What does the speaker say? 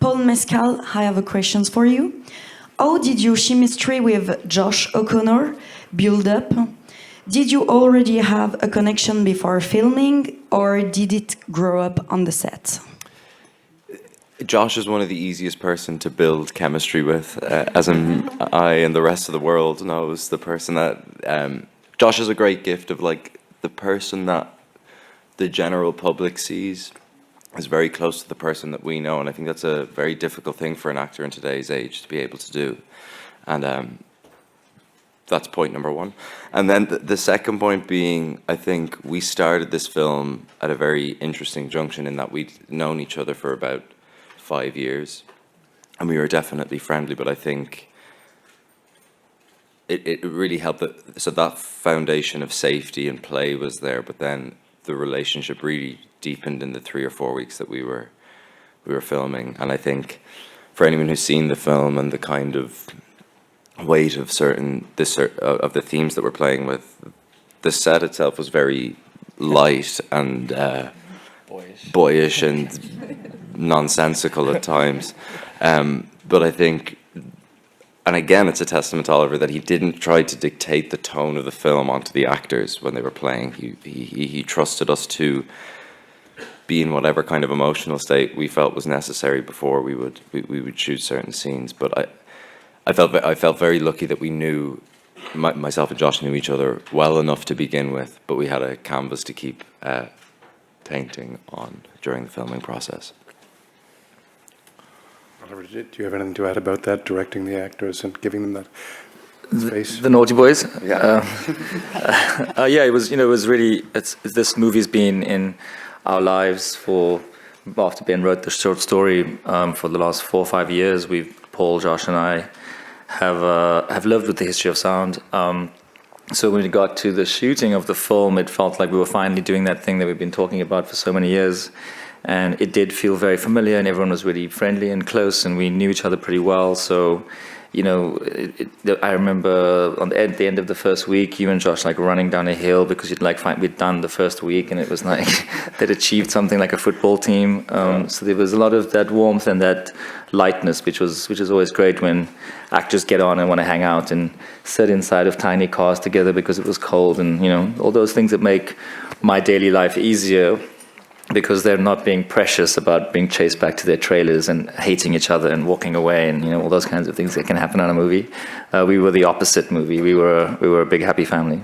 Paul Mescal, I have a question for you. How did your chemistry with Josh O'Connor build up? Did you already have a connection before filming, or did it grow up on the set? Josh is one of the easiest person to build chemistry with, as in I and the rest of the world knows the person that... Josh has a great gift of like the person that the general public sees is very close to the person that we know, and I think that's a very difficult thing for an actor in today's age to be able to do. And that's point number one. And then the second point being, I think we started this film at a very interesting junction in that we'd known each other for about 5 years, and we were definitely friendly, but I think it really helped that, so that foundation of safety and play was there, but then the relationship really deepened in the 3 or 4 weeks that we were filming. And I think for anyone who's seen the film and the kind of weight of of the themes that we're playing with, the set itself was very light and boyish and nonsensical at times, but I think, and again it's a testament to Oliver that he didn't try to dictate the tone of the film onto the actors when they were playing. He trusted us to be in whatever kind of emotional state we felt was necessary before we would shoot certain scenes. But I felt very lucky that we knew, myself and Josh knew each other well enough to begin with, but we had a canvas to keep painting on during the filming process. Oliver, do you have anything to add about that, directing the actors and giving them that space? The Naughty Boys? Yeah. Yeah, it was really, this movie's been in our lives after Ben wrote the short story, for the last 4 or 5 years. Paul, Josh and I have lived with the history of sound. So when we got to the shooting of the film, it felt like we were finally doing that thing that we've been talking about for so many years. And it did feel very familiar, and everyone was really friendly and close, and we knew each other pretty well. So, I remember at the end of the first week, you and Josh like running down a hill because we'd done the first week, and it was like they'd achieved something like a football team. So there was a lot of that warmth and that lightness, which is always great when actors get on and want to hang out and sit inside of tiny cars together because it was cold, and all those things that make my daily life easier, because they're not being precious about being chased back to their trailers and hating each other and walking away and all those kinds of things that can happen on a movie. We were the opposite movie. We were a big happy family.